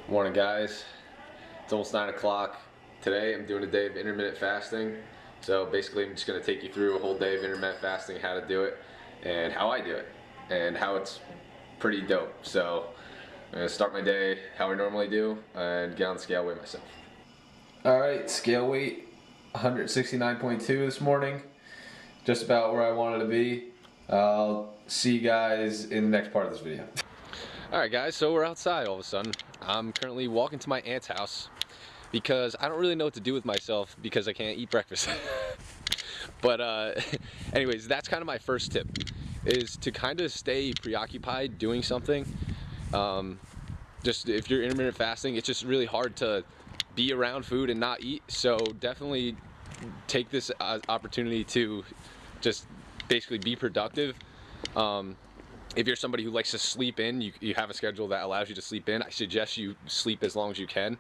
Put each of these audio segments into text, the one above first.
Morning guys, it's almost 9 o'clock. Today I'm doing a day of intermittent fasting. So basically I'm just going to take you through a whole day of intermittent fasting, how to do it, and how I do it, and how it's pretty dope. So I'm going to start my day how I normally do and get on the scale, weigh myself. Alright, scale weight 169.2 this morning. Just about where I wanted to be. I'll see you guys in the next part of this video. Alright guys, so we're outside all of a sudden. I'm currently walking to my aunt's house because I don't really know what to do with myself because I can't eat breakfast. But anyways, that's kind of my first tip, is to kind of stay preoccupied doing something. Just if you're intermittent fasting, it's just really hard to be around food and not eat. So definitely take this opportunity to just basically be productive. If you're somebody who likes to sleep in, you have a schedule that allows you to sleep in, I suggest you sleep as long as you can.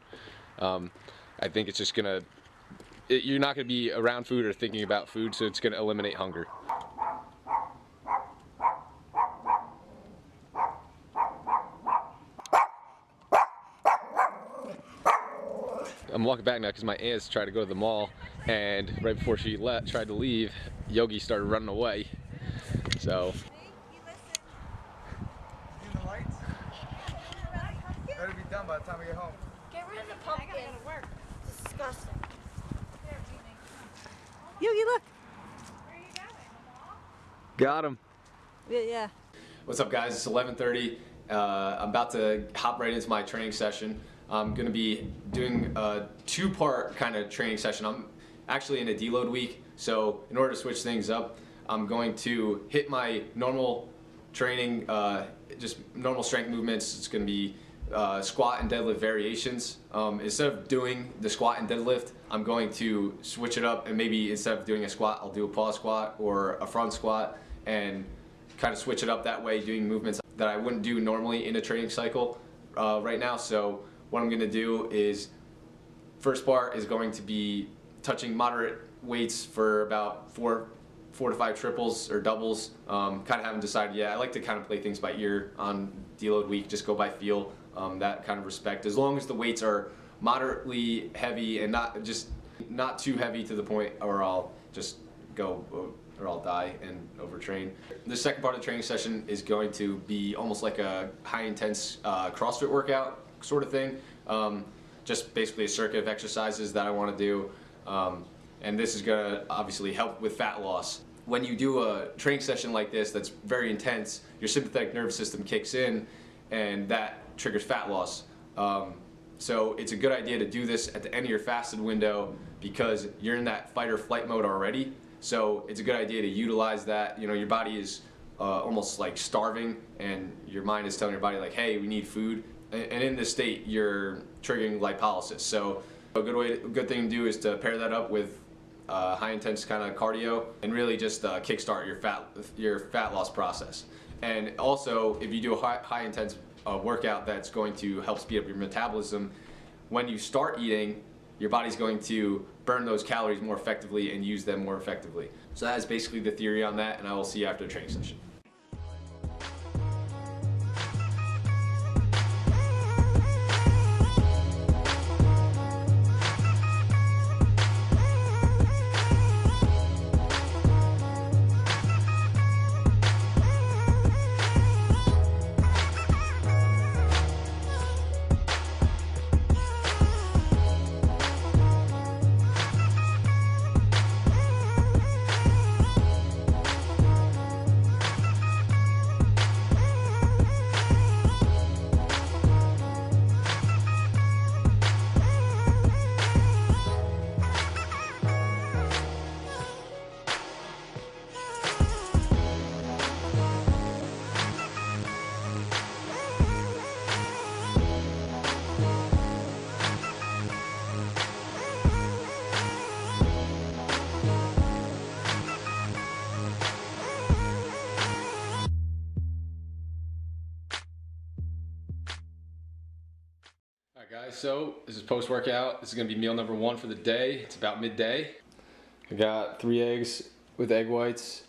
I think it's just you're not gonna be around food or thinking about food, so it's gonna eliminate hunger. I'm walking back now because my aunt's tried to go to the mall, and right before she tried to leave, Yogi started running away. So. Better be done by the time we get home. Get rid of the pumpkin. I gotta go to work. It's disgusting. Yogi, look. Where are you going? Got him. Yeah. What's up guys, it's 11:30. I'm about to hop right into my training session. I'm gonna be doing a two-part kind of training session. I'm actually in a deload week, so in order to switch things up, I'm going to hit my normal training, just normal strength movements. It's gonna be squat and deadlift variations. Instead of doing the squat and deadlift, I'm going to switch it up, and maybe instead of doing a squat, I'll do a pause squat or a front squat, and kind of switch it up that way, doing movements that I wouldn't do normally in a training cycle right now. So what I'm going to do is, first part is going to be touching moderate weights for about four to five triples or doubles. Kind of haven't decided yet. I like to kind of play things by ear on deload week, just go by feel, that kind of respect. As long as the weights are moderately heavy and not too heavy to the point or I'll just go or I'll die and overtrain. The second part of the training session is going to be almost like a high intense CrossFit workout sort of thing. Just basically a circuit of exercises that I want to do. And this is going to obviously help with fat loss. When you do a training session like this that's very intense, your sympathetic nervous system kicks in, and that triggers fat loss. So it's a good idea to do this at the end of your fasted window because you're in that fight or flight mode already. So it's a good idea to utilize that. You know, your body is almost like starving, and your mind is telling your body like, hey, we need food. And in this state, you're triggering lipolysis. So a good thing to do is to pair that up with high intense kind of cardio and really just kickstart your fat loss process. And also, if you do a high intense workout that's going to help speed up your metabolism, when you start eating, your body's going to burn those calories more effectively and use them more effectively. So that is basically the theory on that, and I will see you after the training session. Alright guys, so this is post-workout. This is going to be meal number one for the day. It's about midday. I got 3 eggs with egg whites,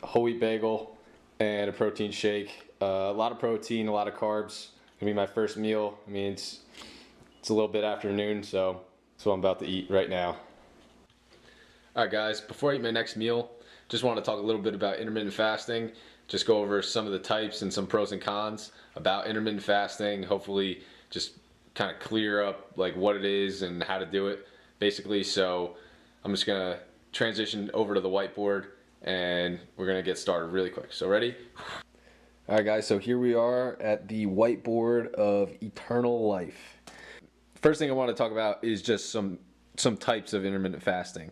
a whole wheat bagel, and a protein shake. A lot of protein, a lot of carbs. Gonna be my first meal. I mean, it's a little bit after noon, so that's what I'm about to eat right now. Alright guys, before I eat my next meal, just want to talk a little bit about intermittent fasting. Just go over some of the types and some pros and cons about intermittent fasting. Hopefully just kind of clear up like what it is and how to do it basically. So I'm just gonna transition over to the whiteboard and we're gonna get started really quick. So ready? Alright guys, so here we are at the whiteboard of eternal life. First thing I want to talk about is just some types of intermittent fasting,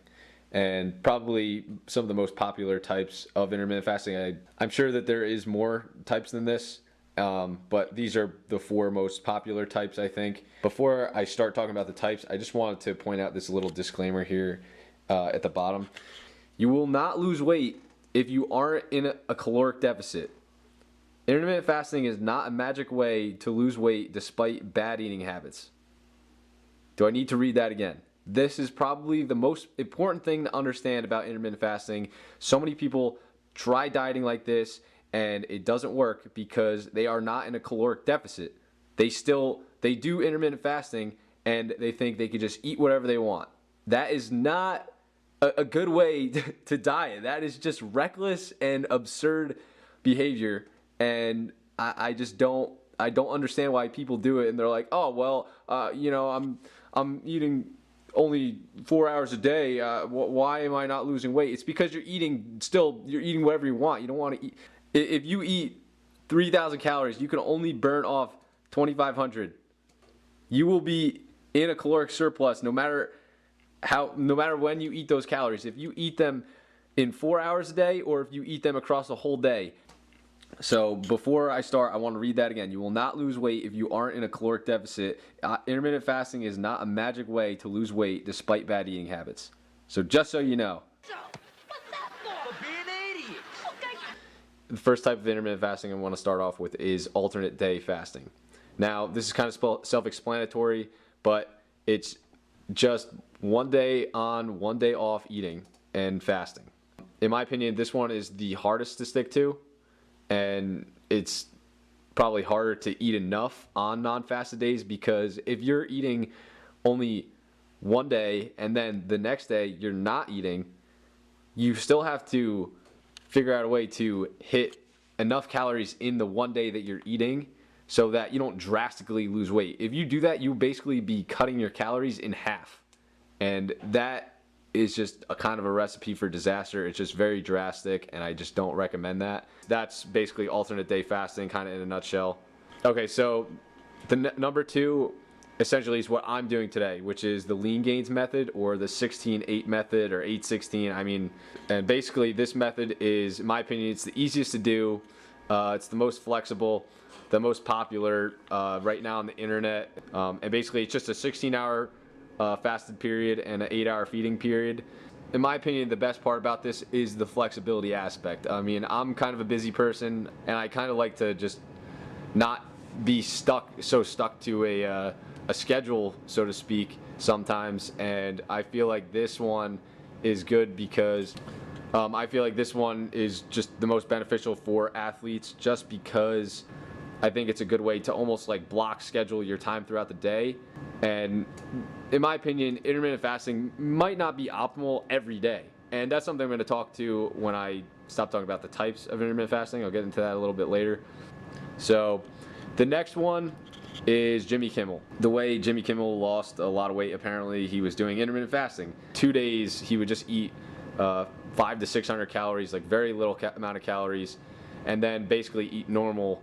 and probably some of the most popular types of intermittent fasting. I'm sure that there is more types than this, but these are the 4 most popular types, I think. Before I start talking about the types, I just wanted to point out this little disclaimer here at the bottom. You will not lose weight if you aren't in a caloric deficit. Intermittent fasting is not a magic way to lose weight despite bad eating habits. Do I need to read that again? This is probably the most important thing to understand about intermittent fasting. So many people try dieting like this and it doesn't work because they are not in a caloric deficit. They do intermittent fasting and they think they could just eat whatever they want. That is not a good way to diet. That is just reckless and absurd behavior. And I just don't understand why people do it. And they're like, oh well, you know, I'm eating only 4 hours a day. Why am I not losing weight? It's because you're eating whatever you want. You don't want to eat. If you eat 3,000 calories, you can only burn off 2,500. You will be in a caloric surplus no matter when you eat those calories. If you eat them in 4 hours a day or if you eat them across the whole day. So before I start, I want to read that again. You will not lose weight if you aren't in a caloric deficit. Intermittent fasting is not a magic way to lose weight despite bad eating habits. So just so you know. So, what's that for? For being an idiot. Okay. The first type of intermittent fasting I want to start off with is alternate day fasting. Now, this is kind of self-explanatory, but it's just 1 day on, 1 day off eating and fasting. In my opinion, this one is the hardest to stick to. And it's probably harder to eat enough on non-fasted days, because if you're eating only 1 day and then the next day you're not eating, you still have to figure out a way to hit enough calories in the 1 day that you're eating so that you don't drastically lose weight. If you do that, you'll basically be cutting your calories in half. And that is just a kind of a recipe for disaster. It's just very drastic and I just don't recommend that. That's basically alternate day fasting kind of in a nutshell. Okay, so the number 2 essentially is what I'm doing today, which is the lean gains method or the 16-8 method or 8-16. I mean, and basically this method is, in my opinion, it's the easiest to do. It's the most flexible, the most popular right now on the internet. And basically it's just a 16-hour fasted period and an 8-hour feeding period. In my opinion, the best part about this is the flexibility aspect. I mean, I'm kind of a busy person and I kind of like to just not be stuck to a schedule, so to speak, sometimes. And I feel like this one is good because I feel like this one is just the most beneficial for athletes, just because I think it's a good way to almost like block schedule your time throughout the day. And in my opinion, intermittent fasting might not be optimal every day. And that's something I'm going to talk to when I stop talking about the types of intermittent fasting. I'll get into that a little bit later. So the next one is Jimmy Kimmel. The way Jimmy Kimmel lost a lot of weight, apparently he was doing intermittent fasting. 2 days he would just eat 500 to 600 calories, like very little amount of calories, and then basically eat normal,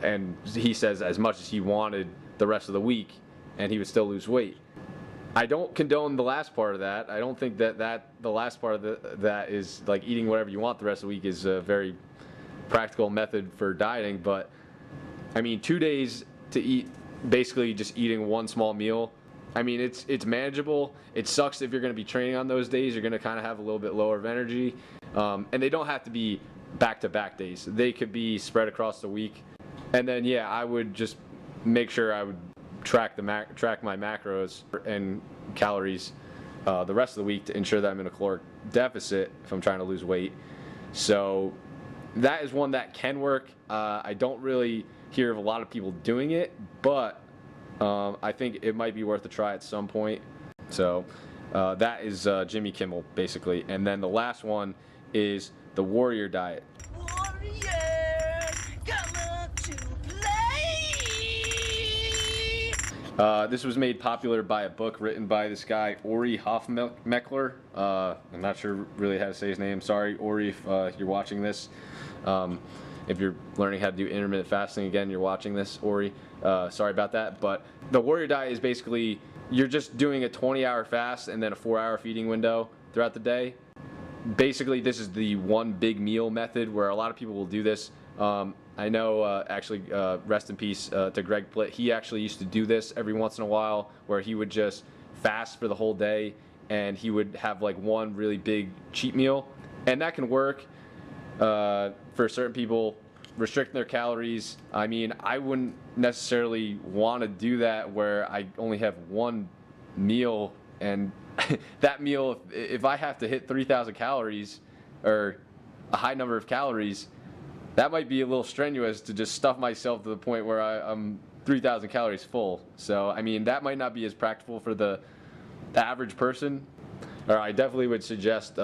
and he says as much as he wanted the rest of the week, and he would still lose weight. I don't condone the last part of that. I don't think that the last part of that is like eating whatever you want the rest of the week is a very practical method for dieting. But I mean, 2 days to eat, basically just eating one small meal. I mean, it's manageable. It sucks if you're going to be training on those days. You're going to kind of have a little bit lower of energy, and they don't have to be back-to-back days. They could be spread across the week. And then yeah, I would just make sure I would track my macros and calories the rest of the week to ensure that I'm in a caloric deficit if I'm trying to lose weight. So that is one that can work. I don't really hear of a lot of people doing it, but I think it might be worth a try at some point. So that is Jimmy Kimmel, basically. And then the last one is the Warrior Diet. This was made popular by a book written by this guy, Ori Hofmeckler. I'm not sure really how to say his name. Sorry, Ori, if you're watching this. If you're learning how to do intermittent fasting again, you're watching this, Ori. Sorry about that. But the Warrior Diet is basically, you're just doing a 20-hour fast and then a 4-hour feeding window throughout the day. Basically, this is the one big meal method where a lot of people will do this. I know, actually, rest in peace to Greg Plitt. He actually used to do this every once in a while, where he would just fast for the whole day, and he would have like one really big cheat meal, and that can work for certain people. Restricting their calories, I mean, I wouldn't necessarily want to do that where I only have one meal, and that meal, if I have to hit 3,000 calories or a high number of calories, that might be a little strenuous to just stuff myself to the point where I'm 3,000 calories full. So, I mean, that might not be as practical for the average person. Or I definitely would suggest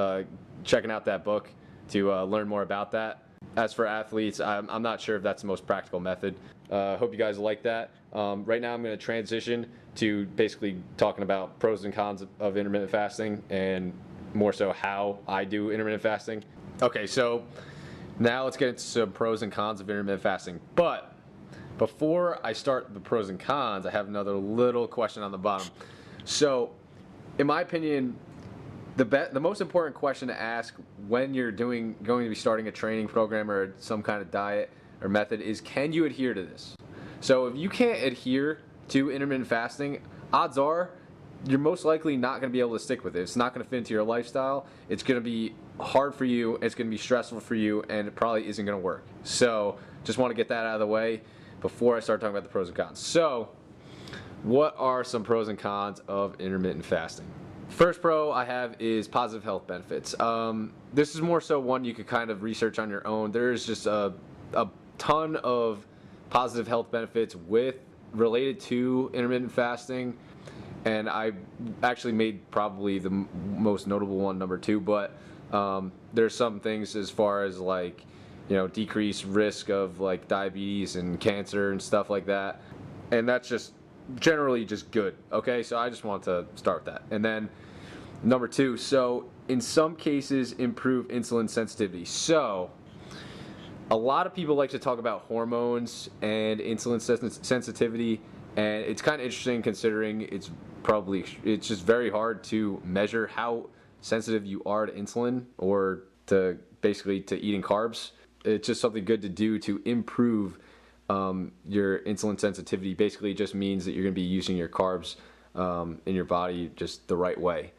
checking out that book to learn more about that. As for athletes, I'm not sure if that's the most practical method. Hope you guys like that. Right now I'm going to transition to basically talking about pros and cons of intermittent fasting, and more so how I do intermittent fasting. Okay, so now let's get into some pros and cons of intermittent fasting. But before I start the pros and cons, I have another little question on the bottom. So, in my opinion, the most important question to ask when you're going to be starting a training program or some kind of diet or method is, can you adhere to this? So if you can't adhere to intermittent fasting, odds are you're most likely not going to be able to stick with it. It's not going to fit into your lifestyle. It's going to be hard for you. It's going to be stressful for you, and it probably isn't going to work. So just want to get that out of the way before I start talking about the pros and cons. So what are some pros and cons of intermittent fasting? First pro I have is positive health benefits. This is more so one you could kind of research on your own. There's just a ton of positive health benefits related to intermittent fasting, and I actually made probably the most notable one number 2, but there's some things as far as like, you know, decreased risk of like diabetes and cancer and stuff like that, and that's just generally just good. Okay, so I just want to start with that. And then number 2, so in some cases improve insulin sensitivity. So a lot of people like to talk about hormones and insulin sensitivity, and it's kind of interesting considering it's just very hard to measure how sensitive you are to insulin or to basically to eating carbs. It's just something good to do to improve your insulin sensitivity. Basically, it just means that you're going to be using your carbs in your body just the right way.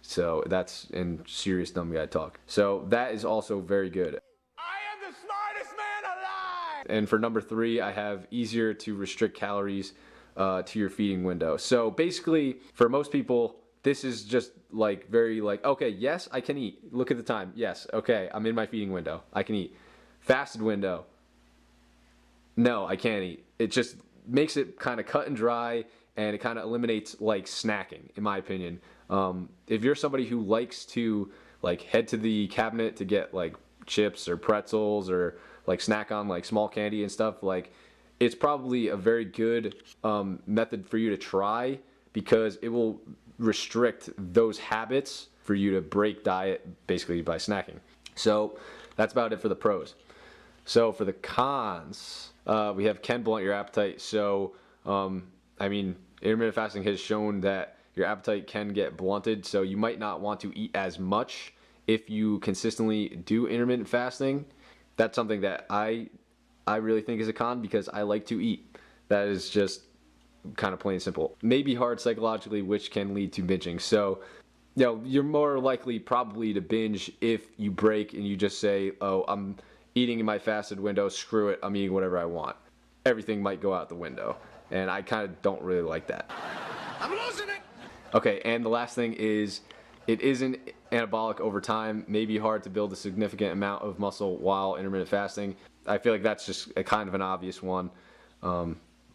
So that's in serious dumb guy talk. So that is also very good. I am the smartest man alive! And for number 3, I have easier to restrict calories to your feeding window. So basically, for most people, this is just like very like, okay, yes, I can eat. Look at the time. Yes, okay, I'm in my feeding window. I can eat. Fasted window. No, I can't eat. It just makes it kind of cut and dry, and it kind of eliminates like snacking, in my opinion. If you're somebody who likes to like head to the cabinet to get like chips or pretzels or like snack on like small candy and stuff, like it's probably a very good method for you to try, because it will restrict those habits for you to break diet basically by snacking. So that's about it for the pros. So for the cons, we have can blunt your appetite. So I mean, intermittent fasting has shown that your appetite can get blunted, so you might not want to eat as much if you consistently do intermittent fasting. That's something that I really think is a con, because I like to eat. That is just kind of plain and simple. Maybe hard psychologically, which can lead to binging. So, you know, you're more likely probably to binge if you break and you just say, oh, I'm eating in my fasted window, screw it, I'm eating whatever I want. Everything might go out the window, and I kind of don't really like that. I'm losing it! Okay, and the last thing is, it isn't anabolic over time. May be hard to build a significant amount of muscle while intermittent fasting. I feel like that's just a kind of an obvious one.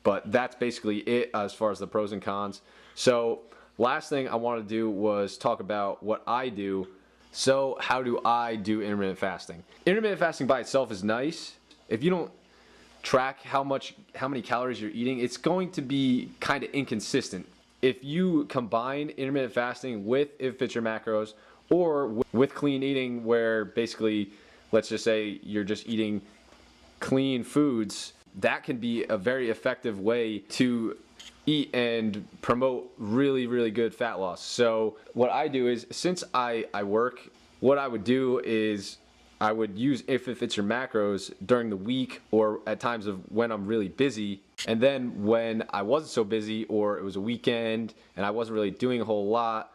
But that's basically it as far as the pros and cons. So last thing I wanted to do was talk about what I do. So how do I do intermittent fasting? Intermittent fasting by itself is nice. If you don't track how many calories you're eating, it's going to be kind of inconsistent. If you combine intermittent fasting with If It Fits Your Macros or with clean eating, where basically, let's just say you're just eating clean foods, that can be a very effective way to eat and promote really, really good fat loss. So what I do is, since I work, what I would do is I would use If It Fits Your Macros during the week or at times of when I'm really busy. And then when I wasn't so busy or it was a weekend and I wasn't really doing a whole lot,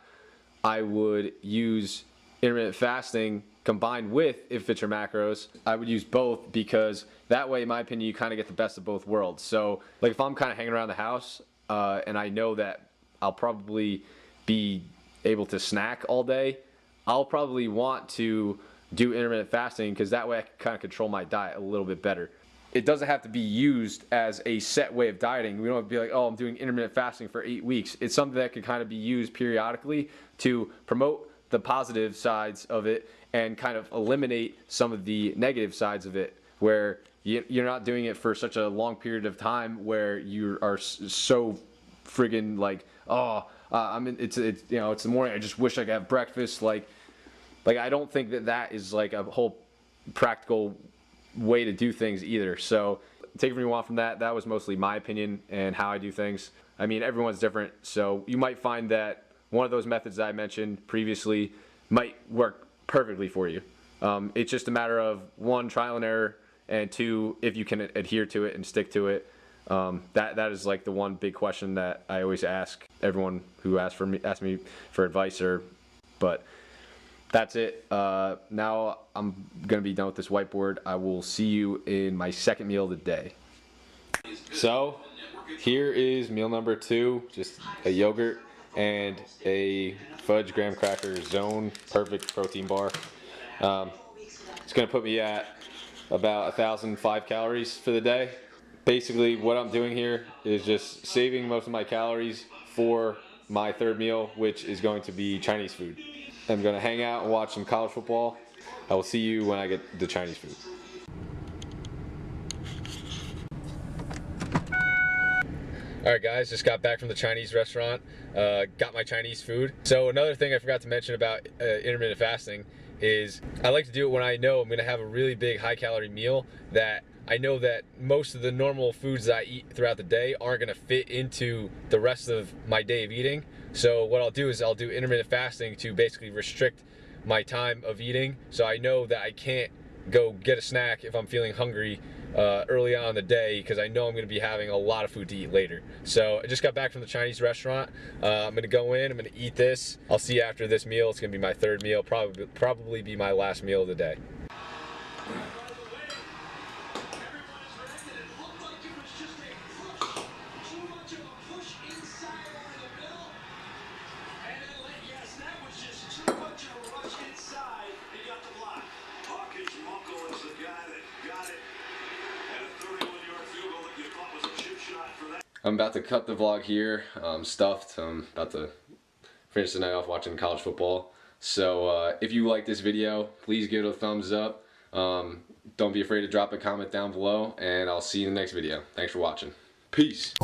I would use intermittent fasting combined with If It Fits Your Macros. I would use both because that way, in my opinion, you kind of get the best of both worlds. So like if I'm kind of hanging around the house and I know that I'll probably be able to snack all day, I'll probably want to do intermittent fasting because that way I can kind of control my diet a little bit better. It doesn't have to be used as a set way of dieting. We don't have to be like, oh, I'm doing intermittent fasting for 8 weeks. It's something that can kind of be used periodically to promote the positive sides of it and kind of eliminate some of the negative sides of it, where you're not doing it for such a long period of time where you are so friggin' like, oh, it's you know, it's the morning, I just wish I could have breakfast. Like I don't think that is like a whole practical way to do things either. So take what you want from that. That was mostly my opinion and how I do things. I mean, everyone's different, so you might find that one of those methods that I mentioned previously might work perfectly for you. It's just a matter of, one, trial and error, and two, if you can adhere to it and stick to it. That is like the one big question that I always ask everyone who asks me for advice. But that's it. Now I'm gonna be done with this whiteboard. I will see you in my second meal of the day. So here is meal number 2, just a yogurt and a fudge graham cracker Zone perfect protein bar. It's gonna put me at about 1,005 calories for the day. Basically what I'm doing here is just saving most of my calories for my third meal, which is going to be Chinese food. I'm gonna hang out and watch some college football. I will see you when I get the Chinese food. Alright guys, just got back from the Chinese restaurant, got my Chinese food. So another thing I forgot to mention about intermittent fasting is I like to do it when I know I'm gonna have a really big high calorie meal that I know that most of the normal foods that I eat throughout the day aren't gonna fit into the rest of my day of eating. So what I'll do is I'll do intermittent fasting to basically restrict my time of eating, so I know that I can't go get a snack if I'm feeling hungry early on in the day, because I know I'm going to be having a lot of food to eat later. So I just got back from the Chinese restaurant. I'm going to go in, I'm going to eat this. I'll see you after this meal. It's going to be my third meal, probably be my last meal of the day. I'm about to cut the vlog here. I'm stuffed. I'm about to finish the night off watching college football. So if you like this video, please give it a thumbs up. Don't be afraid to drop a comment down below, and I'll see you in the next video. Thanks for watching. Peace.